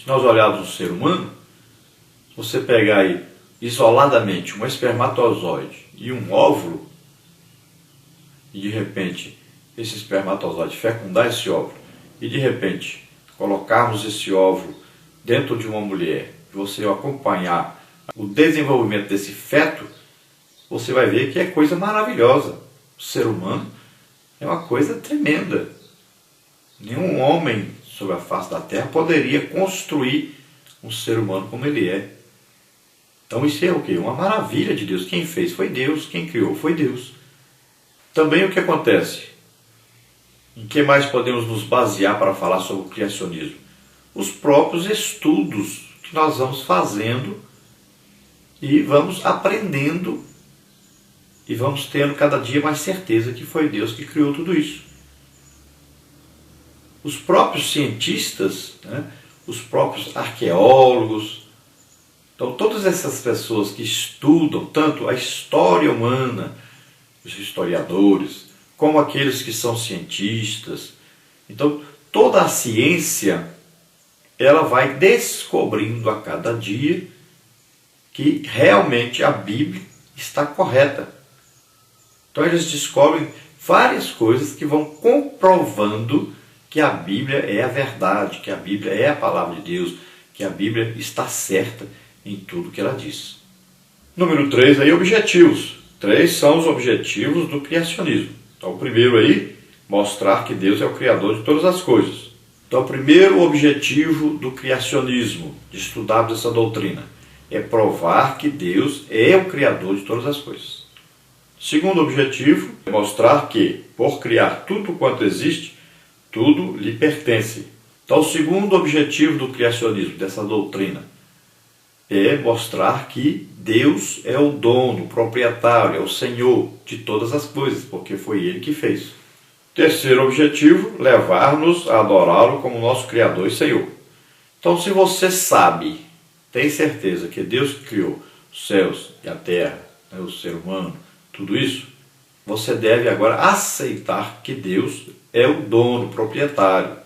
Se nós olharmos o ser humano, se você pegar aí isoladamente um espermatozoide e um óvulo, e de repente esse espermatozoide fecundar esse óvulo, e de repente colocarmos esse óvulo dentro de uma mulher, e você acompanhar o desenvolvimento desse feto, você vai ver que é coisa maravilhosa. O ser humano é uma coisa tremenda. Nenhum homem sobre a face da terra poderia construir um ser humano como ele é. Então isso é o quê? Uma maravilha de Deus. Quem fez foi Deus, quem criou foi Deus. Também o que acontece? Em que mais podemos nos basear para falar sobre o criacionismo? Os próprios estudos que nós vamos fazendo e vamos aprendendo e vamos tendo cada dia mais certeza que foi Deus que criou tudo isso. Os próprios cientistas, né, os próprios arqueólogos, então todas essas pessoas que estudam tanto a história humana, os historiadores, como aqueles que são cientistas, então toda a ciência ela vai descobrindo a cada dia que realmente a Bíblia está correta. Então eles descobrem várias coisas que vão comprovando que a Bíblia é a verdade, que a Bíblia é a palavra de Deus, que a Bíblia está certa em tudo que ela diz. Número 3 aí, objetivos. 3 são os objetivos do criacionismo. Então o primeiro aí, mostrar que Deus é o Criador de todas as coisas. Então o primeiro objetivo do criacionismo, de estudar essa doutrina, é provar que Deus é o Criador de todas as coisas. Segundo objetivo, é mostrar que, por criar tudo quanto existe, tudo lhe pertence. Então, o segundo objetivo do criacionismo, dessa doutrina, é mostrar que Deus é o dono, o proprietário, é o Senhor de todas as coisas, porque foi Ele que fez. Terceiro objetivo, levar-nos a adorá-lo como nosso Criador e Senhor. Então, se você sabe, tem certeza que Deus criou os céus e a terra, né, o ser humano, tudo isso, você deve agora aceitar que Deus é o dono, o proprietário.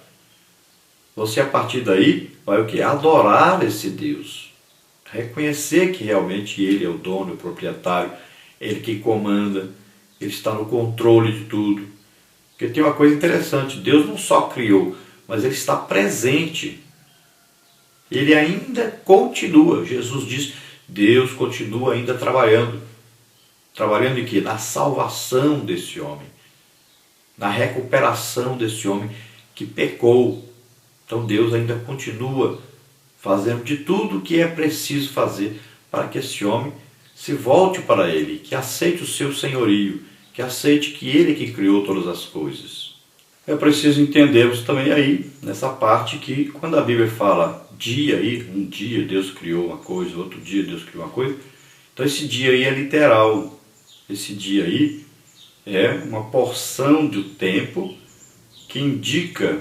Você a partir daí vai o quê? Adorar esse Deus. Reconhecer que realmente Ele é o dono, o proprietário, Ele que comanda, Ele está no controle de tudo. Porque tem uma coisa interessante, Deus não só criou, mas Ele está presente. Ele ainda continua. Jesus diz, Deus continua ainda trabalhando. Trabalhando em quê? Na salvação desse homem. Na recuperação desse homem que pecou. Então Deus ainda continua fazendo de tudo o que é preciso fazer para que esse homem se volte para Ele, que aceite o seu senhorio, que aceite que Ele é que criou todas as coisas. É preciso entendermos também aí, nessa parte, que quando a Bíblia fala dia aí, um dia Deus criou uma coisa, outro dia Deus criou uma coisa, então esse dia aí é literal. Esse dia aí é uma porção do tempo que indica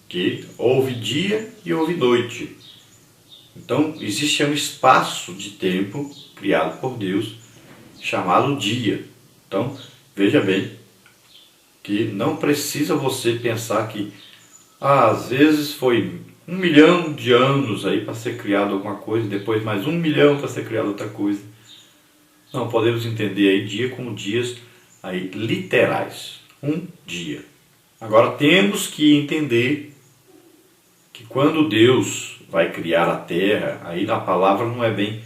que houve dia e houve noite. Então existe um espaço de tempo criado por Deus chamado dia. Então veja bem que não precisa você pensar que às vezes foi 1 milhão de anos aí para ser criado alguma coisa, depois mais 1 milhão para ser criado outra coisa. Não, podemos entender aí dia como dias aí literais. Um dia. Agora temos que entender que quando Deus vai criar a terra, aí na palavra não é bem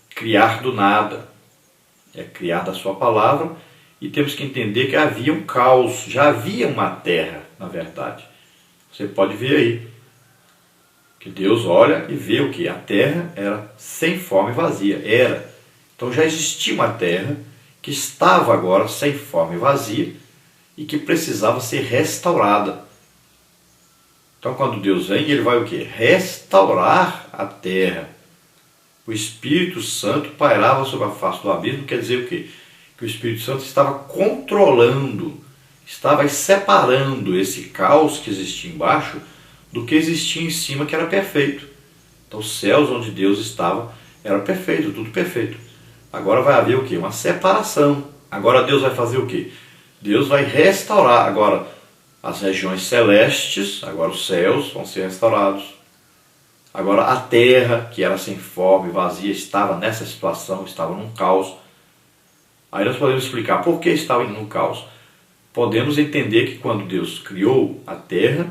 criar do nada. É criar da sua palavra e temos que entender que havia um caos, já havia uma terra, na verdade. Você pode ver aí que Deus olha e vê o que? A terra era sem forma e vazia. Então já existia uma terra que estava agora sem forma e vazia e que precisava ser restaurada. Então quando Deus vem, Ele vai o quê? Restaurar a terra. O Espírito Santo pairava sobre a face do abismo, quer dizer o quê? Que o Espírito Santo estava controlando, estava separando esse caos que existia embaixo do que existia em cima, que era perfeito. Então os céus onde Deus estava era perfeito, tudo perfeito. Agora vai haver o quê? Uma separação. Agora Deus vai fazer o quê? Deus vai restaurar agora as regiões celestes, agora os céus vão ser restaurados. Agora a terra, que era sem forma e vazia, estava nessa situação, estava num caos. Aí nós podemos explicar por que estava no caos. Podemos entender que quando Deus criou a terra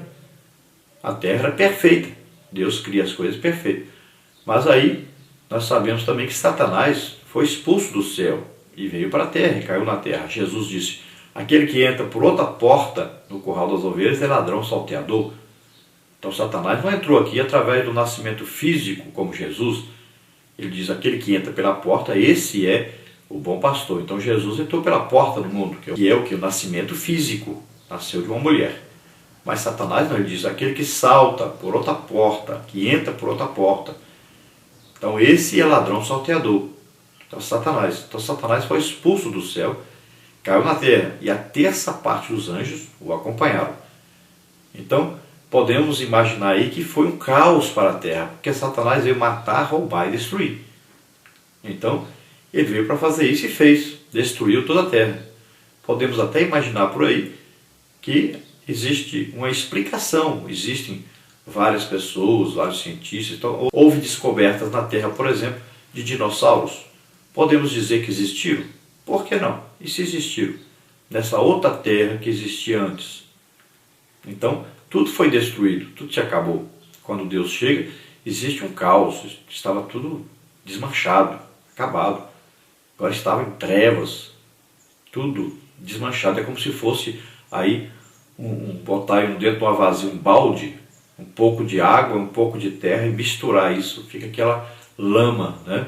era perfeita. Deus cria as coisas perfeitas. Mas aí nós sabemos também que Satanás foi expulso do céu e veio para a terra e caiu na terra. Jesus disse: aquele que entra por outra porta no curral das ovelhas é ladrão salteador. Então Satanás não entrou aqui através do nascimento físico como Jesus. Ele diz: aquele que entra pela porta, esse é o bom pastor. Então Jesus entrou pela porta do mundo, que é o que? O nascimento físico. Nasceu de uma mulher. Mas Satanás não, ele diz: aquele que salta por outra porta, que entra por outra porta. Então esse é ladrão salteador. Então Satanás foi expulso do céu, caiu na terra, e a terça parte dos anjos o acompanharam. Então podemos imaginar aí que foi um caos para a terra, porque Satanás veio matar, roubar e destruir. Então ele veio para fazer isso e fez, destruiu toda a terra. Podemos até imaginar por aí que existe uma explicação, existem várias pessoas, vários cientistas. Então, houve descobertas na Terra, por exemplo, de dinossauros. Podemos dizer que existiram? Por que não? E se existiram? Nessa outra Terra que existia antes. Então, tudo foi destruído, tudo se acabou. Quando Deus chega, existe um caos, estava tudo desmanchado, acabado. Agora estava em trevas, tudo desmanchado. É como se fosse aí botar dentro de uma vasilha um balde, um pouco de água, um pouco de terra e misturar isso. Fica aquela lama, né?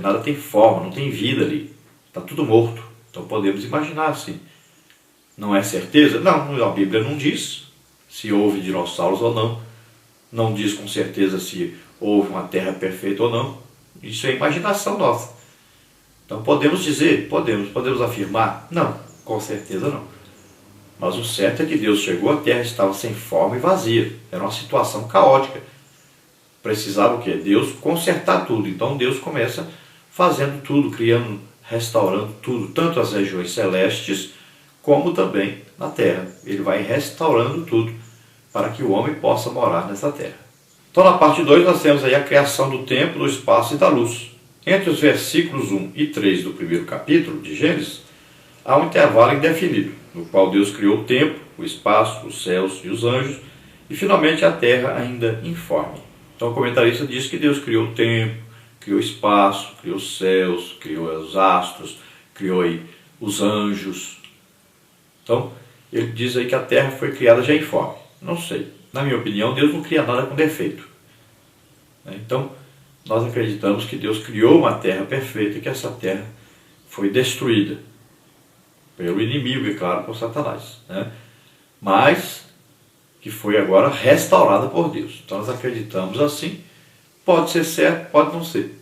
Nada tem forma, não tem vida ali. Está tudo morto. Então podemos imaginar assim. Não é certeza? Não, a Bíblia não diz se houve dinossauros ou não. Não diz com certeza se houve uma terra perfeita ou não. Isso é imaginação nossa. Então podemos dizer? Podemos afirmar? Não, com certeza não. Mas o certo é que Deus chegou, a terra estava sem forma e vazia. Era uma situação caótica. Precisava o quê? Deus consertar tudo. Então Deus começa fazendo tudo, criando, restaurando tudo, tanto as regiões celestes como também na terra. Ele vai restaurando tudo para que o homem possa morar nessa terra. Então na parte 2 nós temos aí a criação do tempo, do espaço e da luz. Entre os versículos 1 e 3 do primeiro capítulo de Gênesis, há um intervalo indefinido, no qual Deus criou o tempo, o espaço, os céus e os anjos, e finalmente a terra ainda informe. Então o comentarista diz que Deus criou o tempo, criou o espaço, criou os céus, criou os astros, criou aí os anjos. Então ele diz aí que a terra foi criada já informe. Não sei, na minha opinião, Deus não cria nada com defeito. Então nós acreditamos que Deus criou uma terra perfeita e que essa terra foi destruída pelo inimigo, e claro, por Satanás, né? Mas que foi agora restaurada por Deus. Então nós acreditamos assim. Pode ser certo, pode não ser.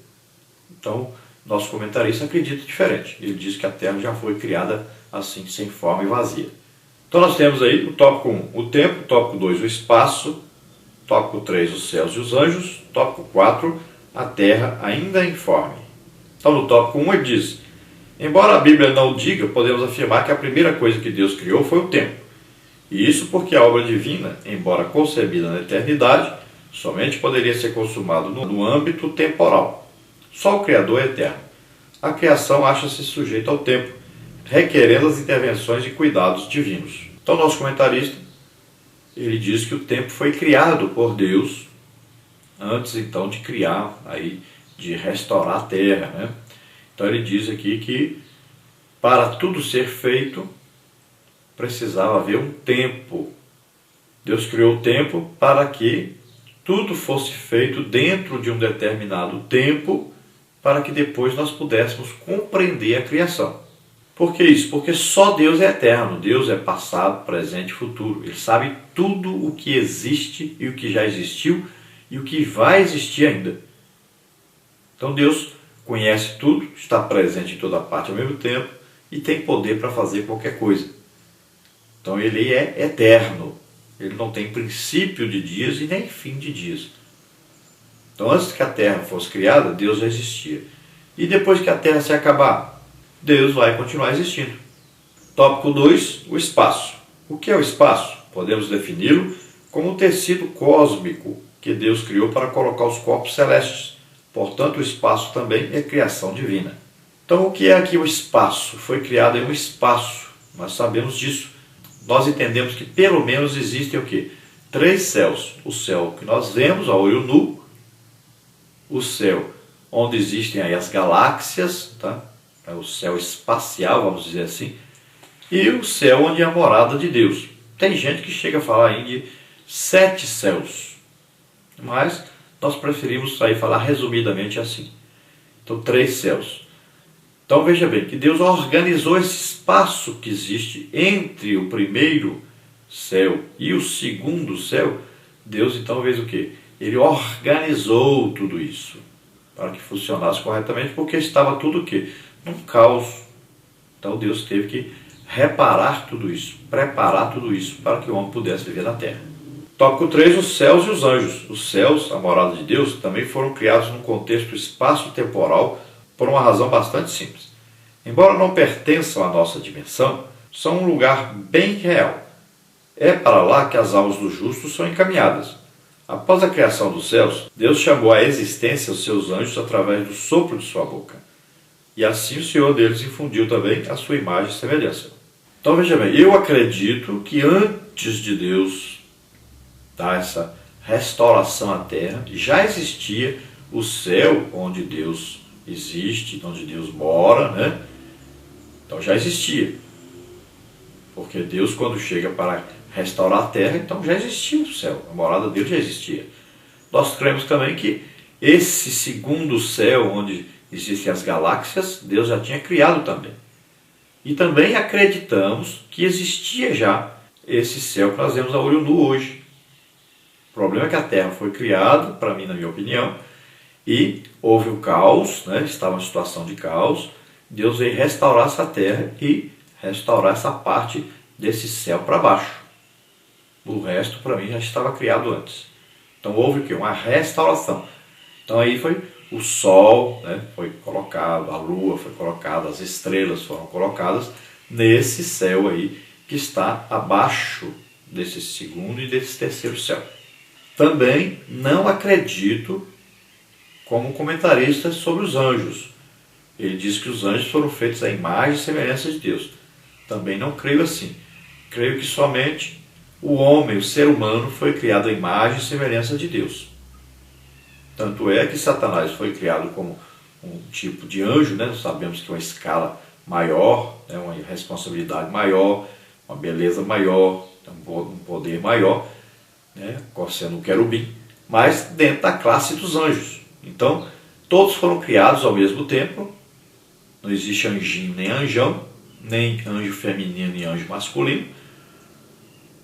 Então nosso comentarista acredita diferente. Ele diz que a terra já foi criada assim, sem forma e vazia. Então nós temos aí o tópico 1, o tempo, tópico 2, o espaço, tópico 3, os céus e os anjos, tópico 4, a terra ainda informe. Então no tópico 1 ele diz: embora a Bíblia não o diga, podemos afirmar que a primeira coisa que Deus criou foi o tempo. E isso porque a obra divina, embora concebida na eternidade, somente poderia ser consumada no âmbito temporal. Só o Criador é eterno. A criação acha-se sujeita ao tempo, requerendo as intervenções e cuidados divinos. Então nosso comentarista, ele diz que o tempo foi criado por Deus, antes então de criar, aí, de restaurar a terra, né? Então ele diz aqui que para tudo ser feito, precisava haver um tempo. Deus criou o tempo para que tudo fosse feito dentro de um determinado tempo, para que depois nós pudéssemos compreender a criação. Por que isso? Porque só Deus é eterno. Deus é passado, presente e futuro. Ele sabe tudo o que existe e o que já existiu e o que vai existir ainda. Então Deus conhece tudo, está presente em toda parte ao mesmo tempo e tem poder para fazer qualquer coisa. Então ele é eterno. Ele não tem princípio de dias e nem fim de dias. Então antes que a terra fosse criada, Deus já existia. E depois que a terra se acabar, Deus vai continuar existindo. Tópico 2, o espaço. O que é o espaço? Podemos defini-lo como um tecido cósmico que Deus criou para colocar os corpos celestes. Portanto, o espaço também é criação divina. Então, o que é aqui o espaço? Foi criado em um espaço. Nós sabemos disso. Nós entendemos que pelo menos existem o quê? 3 céus. O céu que nós vemos a olho nu, o céu onde existem aí as galáxias, tá? É o céu espacial, vamos dizer assim, e o céu onde é a morada de Deus. Tem gente que chega a falar aí de 7 céus, mas nós preferimos aí falar resumidamente assim. Então, 3 céus. Então veja bem, que Deus organizou esse espaço que existe entre o primeiro céu e o segundo céu. Deus então fez o quê? Ele organizou tudo isso para que funcionasse corretamente, porque estava tudo o quê? Num caos. Então Deus teve que reparar tudo isso, preparar tudo isso para que o homem pudesse viver na terra. Tópico 3, os céus e os anjos. Os céus, a morada de Deus, também foram criados num contexto espaço-temporal por uma razão bastante simples. Embora não pertençam à nossa dimensão, são um lugar bem real. É para lá que as almas dos justos são encaminhadas. Após a criação dos céus, Deus chamou à existência os seus anjos através do sopro de sua boca. E assim o Senhor deles infundiu também a sua imagem e semelhança. Então veja bem, eu acredito que antes de Deus dar essa restauração à terra, já existia o céu onde Deus existe, onde Deus mora, né? Então já existia. Porque Deus, quando chega para restaurar a terra, então já existia o céu, a morada dele já existia. Nós cremos também que esse segundo céu, onde existem as galáxias, Deus já tinha criado também. E também acreditamos que existia já esse céu que nós vemos a olho nu hoje. O problema é que a terra foi criada, para mim, na minha opinião, e houve o caos, né? Estava em situação de caos. Deus veio restaurar essa terra e restaurar essa parte desse céu para baixo. O resto, para mim, já estava criado antes. Então houve o quê? Uma restauração. Então aí foi o sol, né? Foi colocado, a lua foi colocada, as estrelas foram colocadas nesse céu aí que está abaixo desse segundo e desse terceiro céu. Também não acredito como comentarista sobre os anjos. Ele diz que os anjos foram feitos à imagem e semelhança de Deus. Também não creio assim. Creio que somente o homem, o ser humano, foi criado à imagem e semelhança de Deus. Tanto é que Satanás foi criado como um tipo de anjo, né? Nós sabemos que é uma escala maior, né? Uma responsabilidade maior, uma beleza maior, um poder maior, né? Sendo um querubim, mas dentro da classe dos anjos. Então, todos foram criados ao mesmo tempo. Não existe anjinho nem anjão, nem anjo feminino nem anjo masculino.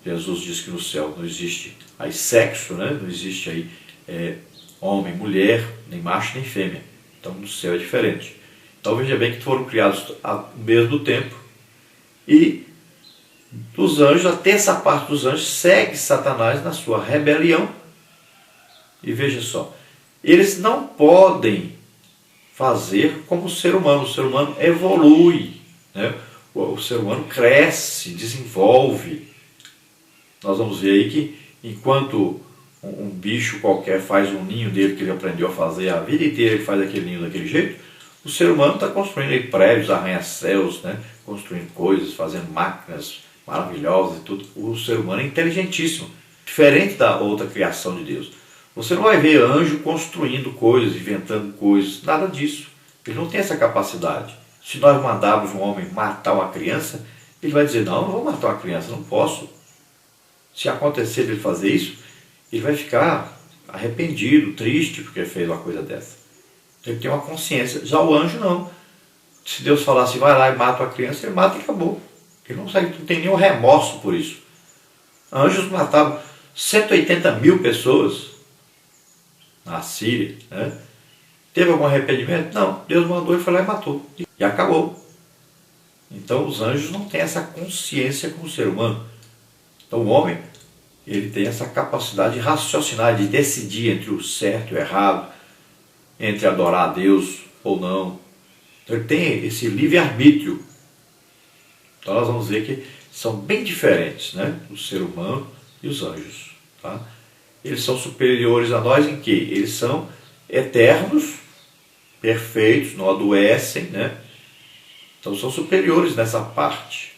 Jesus diz que no céu não existe aí sexo, né? Não existe aí homem, mulher, nem macho nem fêmea. Então no céu é diferente. Então veja bem que foram criados ao mesmo tempo. E os anjos, a terça parte dos anjos segue Satanás na sua rebelião. E veja só, eles não podem fazer como o ser humano. O ser humano evolui, né? O ser humano cresce, desenvolve. Nós vamos ver aí que enquanto um bicho qualquer faz um ninho dele que ele aprendeu a fazer a vida inteira, ele faz aquele ninho daquele jeito, o ser humano está construindo aí prédios, arranha-céus, né? Construindo coisas, fazendo máquinas maravilhosas e tudo. O ser humano é inteligentíssimo, diferente da outra criação de Deus. Você não vai ver anjo construindo coisas, inventando coisas, nada disso. Ele não tem essa capacidade. Se nós mandarmos um homem matar uma criança, ele vai dizer, não vou matar uma criança, não posso. Se acontecer de ele fazer isso, ele vai ficar arrependido, triste, porque fez uma coisa dessa. Ele tem uma consciência. Já o anjo não. Se Deus falasse, vai lá e mata a criança, ele mata e acabou. Ele não tem nenhum remorso por isso. Anjos matavam 180 mil pessoas na Síria, né? Teve algum arrependimento? Não. Deus mandou e foi lá e matou. E acabou. Então os anjos não têm essa consciência como o ser humano. Então o homem, ele tem essa capacidade de raciocinar, de decidir entre o certo e o errado, entre adorar a Deus ou não. Então ele tem esse livre-arbítrio. Então nós vamos ver que são bem diferentes, né? O ser humano e os anjos. Tá? eles são superiores a nós em quê? Eles são eternos, perfeitos, não adoecem, né? Então são superiores nessa parte.